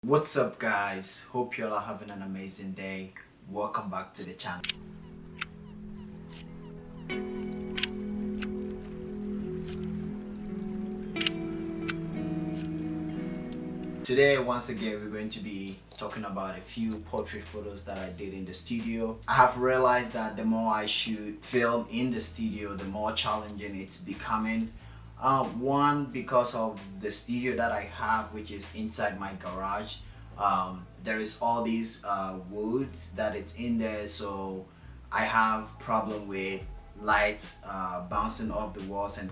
What's up guys, hope you all are having an amazing day. Welcome back to the channel. Today once again we're going to be talking about a few portrait photos that I did in the studio. I have realized that the more I shoot film in the studio, the more challenging it's becoming. One, because of the studio that I have, which is inside my garage. There is all these woods that it's in there, so I have problem with lights bouncing off the walls and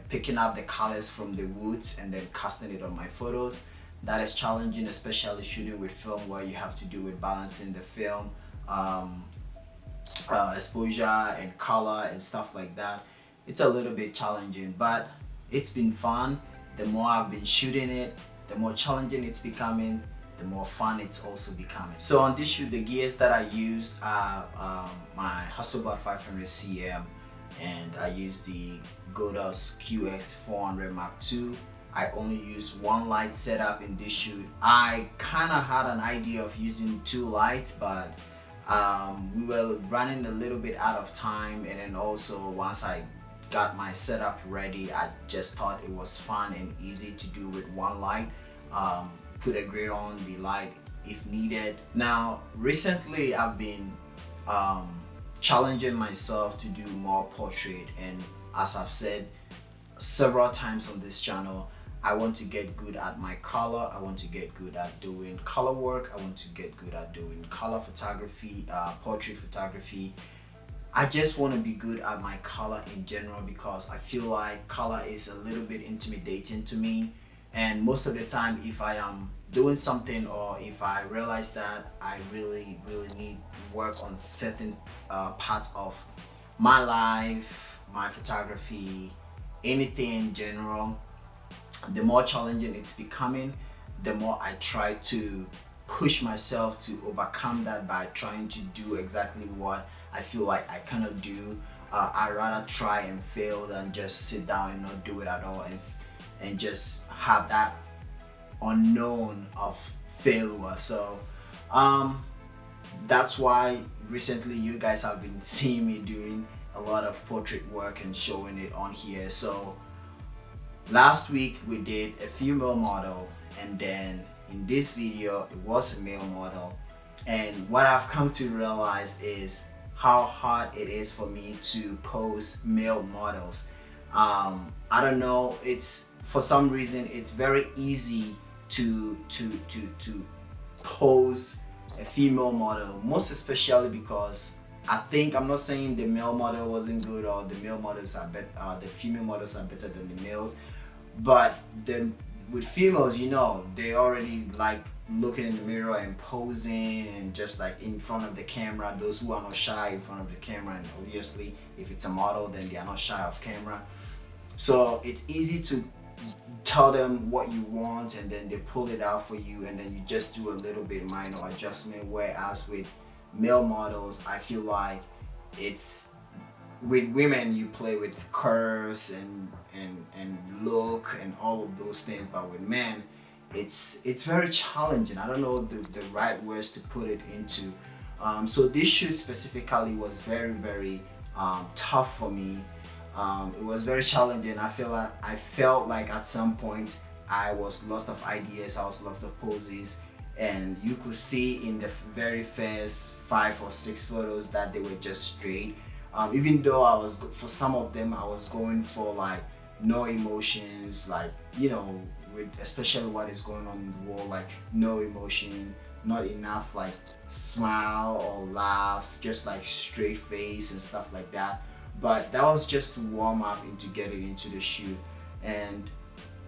picking up the colors from the woods and then casting it on my photos. That is challenging, especially shooting with film where you have to do with balancing the film exposure and color and stuff like that. It's a little bit challenging, but it's been fun. The more I've been shooting it, the more challenging it's becoming, the more fun it's also becoming. So on this shoot, the gears that I used are my Hasselblad 500 cm, and I used the Godos QX 400 Mark II. I only used one light setup in this shoot. I kind of had an idea of using two lights, but we were running a little bit out of time, and then also once I got my setup ready, I just thought it was fun and easy to do with one light. Put a grid on the light if needed. Now recently I've been challenging myself to do more portrait, and as I've said several times on this channel, I want to get good at my color. I want to get good at doing color work. I want to get good at doing color photography, portrait photography. I just want to be good at my color in general, because I feel like color is a little bit intimidating to me. And most of the time, if I am doing something or if I realize that I really need work on certain parts of my life, my photography, anything in general, the more challenging it's becoming, the more I try to push myself to overcome that by trying to do exactly what I feel like I cannot do. I rather try and fail than just sit down and not do it at all, and just have that unknown of failure. So that's why recently you guys have been seeing me doing a lot of portrait work and showing it on here. So last week we did a female model, and then in this video it was a male model. And what I've come to realize is how hard it is for me to pose male models. I don't know, it's for some reason it's very easy to pose a female model, most especially because I'm not saying the male model wasn't good or the male models are better, the female models are better than the males, but with females, you know, they already like looking in the mirror and posing and just like in front of the camera. Those who are not shy in front of the camera, and obviously if it's a model then they are not shy of camera, so it's easy to tell them what you want and then they pull it out for you, and then you just do a little bit minor adjustment. Whereas with male models, I feel like it's, with women you play with curves and look and all of those things, but with men it's very challenging. I don't know the right words to put it into. So this shoot specifically was very tough for me. It was very challenging. I felt like at some point I was lost of ideas, I was lost of poses, and you could see in the very first 5 or 6 photos that they were just straight. Even though for some of them I was going for like no emotions, like, you know, with especially what is going on in the world, like no emotion, not enough like smile or laughs, just like straight face and stuff like that. But that was just to warm up into getting into the shoot. And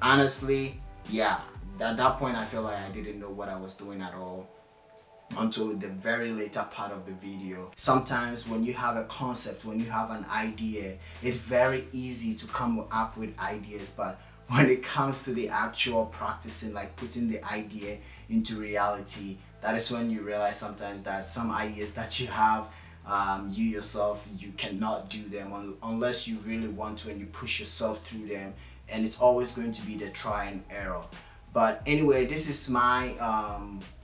honestly, yeah, at that point I feel like I didn't know what I was doing at all until the very later part of the video. Sometimes when you have a concept, when you have an idea, it's very easy to come up with ideas, but when it comes to the actual practicing, like putting the idea into reality, that is when you realize sometimes that some ideas that you have, you yourself, you cannot do them unless you really want to and you push yourself through them, and it's always going to be the try and error. But anyway, this is my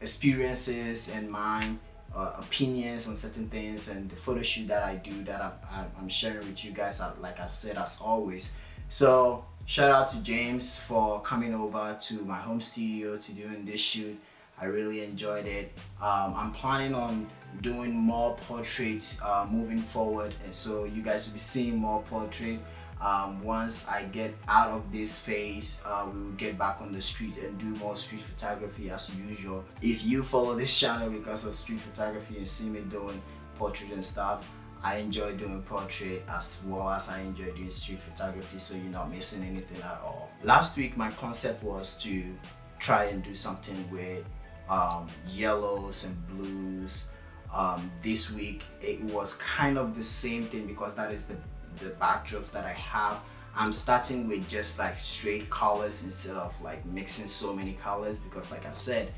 experiences and my opinions on certain things, and the photo shoot that I do that I'm sharing with you guys, like I've said, as always. So shout out to James for coming over to my home studio to doing this shoot. I really enjoyed it. I'm planning on doing more portraits moving forward, and so you guys will be seeing more portrait. Once I get out of this phase, we will get back on the street and do more street photography as usual. If you follow this channel because of street photography and see me doing portrait and stuff, I enjoy doing portrait as well as I enjoy doing street photography, so you're not missing anything at all. Last week my concept was to try and do something with yellows and blues. This week it was kind of the same thing because that is the backdrops that I have. I'm starting with just like straight colors instead of like mixing so many colors, because like I said,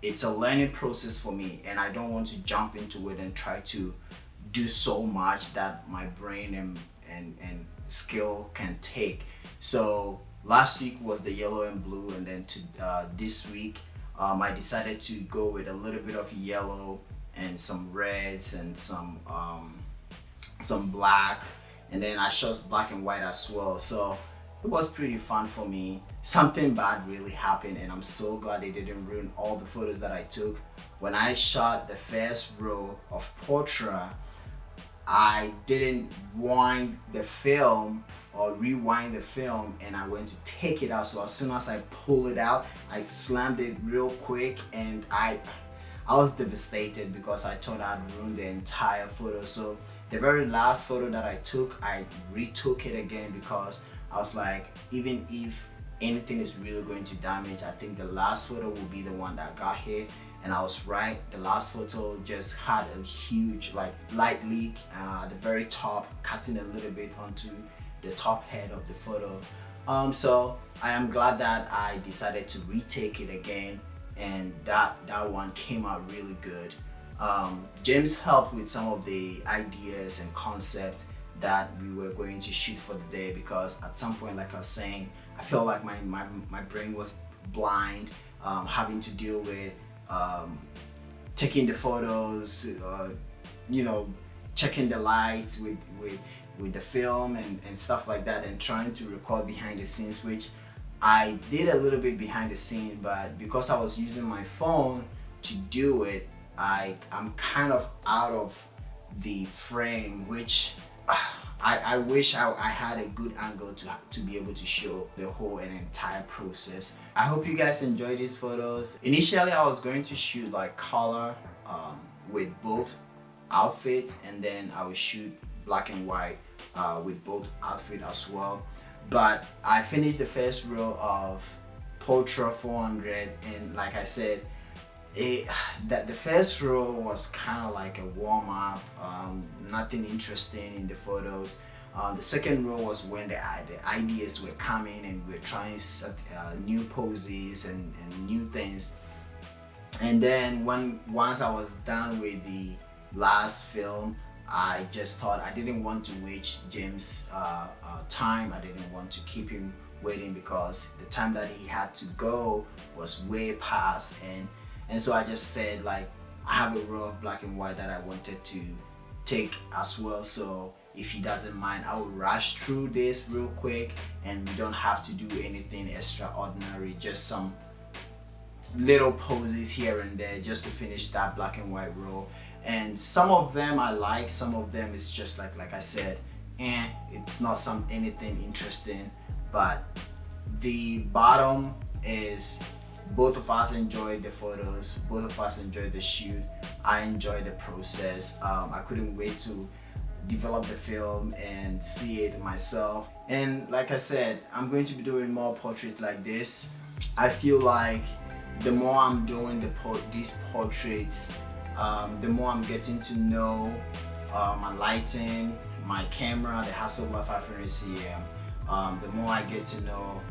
it's a learning process for me and I don't want to jump into it and try to do so much that my brain and skill can take. So last week was the yellow and blue, and then to this week I decided to go with a little bit of yellow and some reds and some black, and then I shot black and white as well. So it was pretty fun for me. Something bad really happened and I'm so glad it didn't ruin all the photos that I took. When I shot the first row of Portra, I didn't wind the film or rewind the film, and I went to take it out. So as soon as I pulled it out, I slammed it real quick, and I was devastated because I thought I'd ruined the entire photo. So the very last photo that I took, I retook it again because I was like, even if anything is really going to damage, I think the last photo will be the one that got hit. And I was right. The last photo just had a huge like light leak at the very top, cutting a little bit onto the top head of the photo. So I am glad that I decided to retake it again, and that one came out really good. James helped with some of the ideas and concepts that we were going to shoot for the day, because at some point, like I was saying, I felt like my brain was blind, having to deal with taking the photos, you know, checking the lights with the film and stuff like that, and trying to record behind the scenes, which I did a little bit behind the scene, but because I was using my phone to do it, I'm kind of out of the frame, which I wish I had a good angle to be able to show the whole and entire process. I hope you guys enjoy these photos. Initially I was going to shoot like color with both outfits, and then I would shoot black and white with both outfit as well. But I finished the first row of Portra 400, and like I said, the first row was kind of like a warm-up, nothing interesting in the photos. The second row was when the ideas were coming and we're trying new poses and new things. And then once I was done with the last film, I just thought I didn't want to waste James' time. I didn't want to keep him waiting because the time that he had to go was way past, and so I just said, like, I have a row of black and white that I wanted to take as well. So if he doesn't mind, I will rush through this real quick, and we don't have to do anything extraordinary, just some little poses here and there just to finish that black and white row. And some of them I like, some of them it's just like I said, it's not anything interesting. But the bottom is, both of us enjoyed the photos, both of us enjoyed the shoot. I enjoyed the process. I couldn't wait to develop the film and see it myself. And like I said, I'm going to be doing more portraits like this. I feel like the more I'm doing these portraits, the more I'm getting to know my lighting, my camera, the Hasselblad 500 cm. The more I get to know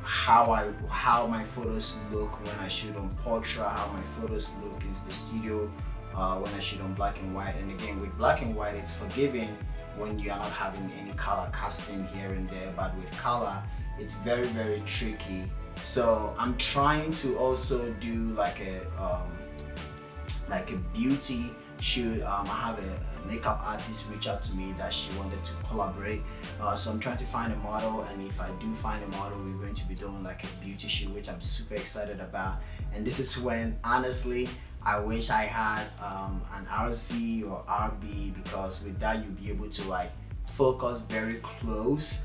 how my photos look when I shoot on Portra, how my photos look in the studio when I shoot on black and white. And again, with black and white, it's forgiving when you are not having any color casting here and there, but with color, it's very, very tricky So I'm trying to also do like a beauty shoot. I have a makeup artist reach out to me that she wanted to collaborate. So I'm trying to find a model, and if I do find a model, we're going to be doing like a beauty shoot, which I'm super excited about. And this is when, honestly, I wish I had an RC or RB, because with that you'll be able to like focus very close.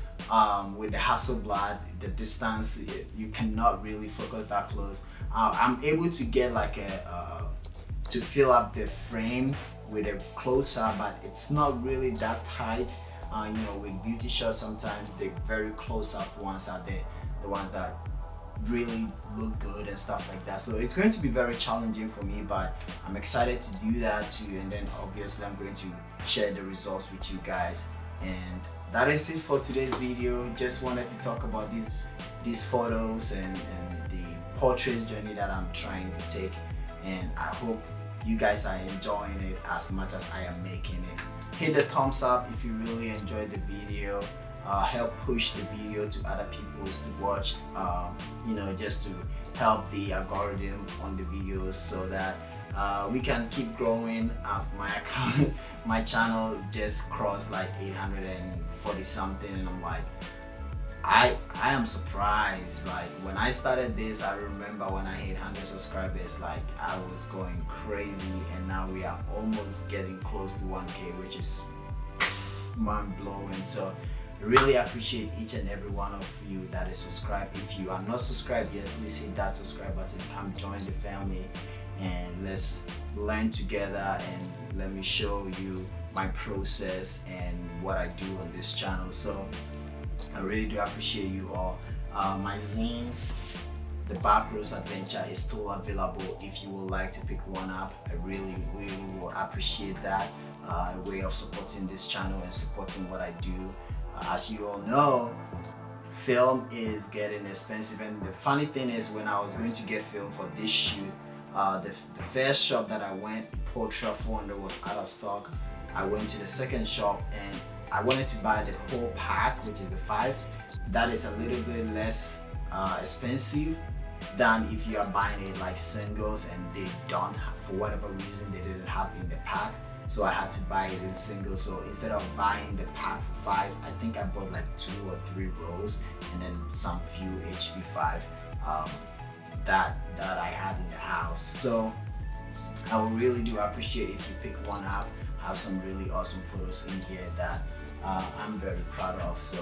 With the Hasselblad, the distance, you cannot really focus that close. I'm able to get like to fill up the frame with a closer, but it's not really that tight. You know, with beauty shots, sometimes the very close up ones are the ones that really look good and stuff like that. So it's going to be very challenging for me, but I'm excited to do that too. And then obviously I'm going to share the results with you guys. And that is it for today's video. Just wanted to talk about these photos and the portrait journey that I'm trying to take, and I hope you guys are enjoying it as much as I am making it. Hit the thumbs up if you really enjoyed the video. Help push the video to other people to watch, you know, just to help the algorithm on the videos, so that we can keep growing. My account, my channel just crossed like 840 something, and I'm like, I am surprised. Like when I started this, I remember when I hit 100 subscribers, like I was going crazy, and now we are almost getting close to 1K, which is mind blowing. So really appreciate each and every one of you that is subscribed. If you are not subscribed yet, please hit that subscribe button, come join the family, and let's learn together, and let me show you my process and what I do on this channel. So I really do appreciate you all. My zine, the Backroads Adventure, is still available if you would like to pick one up. I really will appreciate that. A way of supporting this channel and supporting what I do. As you all know, film is getting expensive, and the funny thing is, when I was going to get film for this shoot, the first shop that I went, Portra 400, was out of stock. I went to the second shop and I wanted to buy the whole pack, which is the 5. That is a little bit less expensive than if you are buying it like singles, and they don't have, for whatever reason, they didn't have in the pack. So I had to buy it in singles. So instead of buying the pack for 5, I think I bought like 2 or 3 rolls, and then some few HP5 that I had in the house. So I would really do appreciate if you pick one up. Have some really awesome photos in here that I'm very proud of. So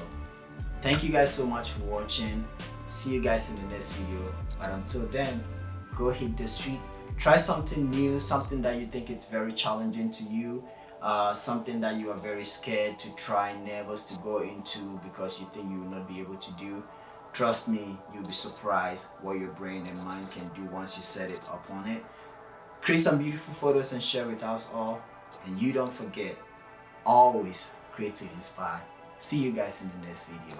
thank you guys so much for watching. See you guys in the next video. But until then, go hit the street. Try something new, something that you think it's very challenging to you, something that you are very scared to try, nervous to go into because you think you will not be able to do. Trust me, you'll be surprised what your brain and mind can do once you set it up on it. Create some beautiful photos and share with us all. And you don't forget, always create to inspire. See you guys in the next video.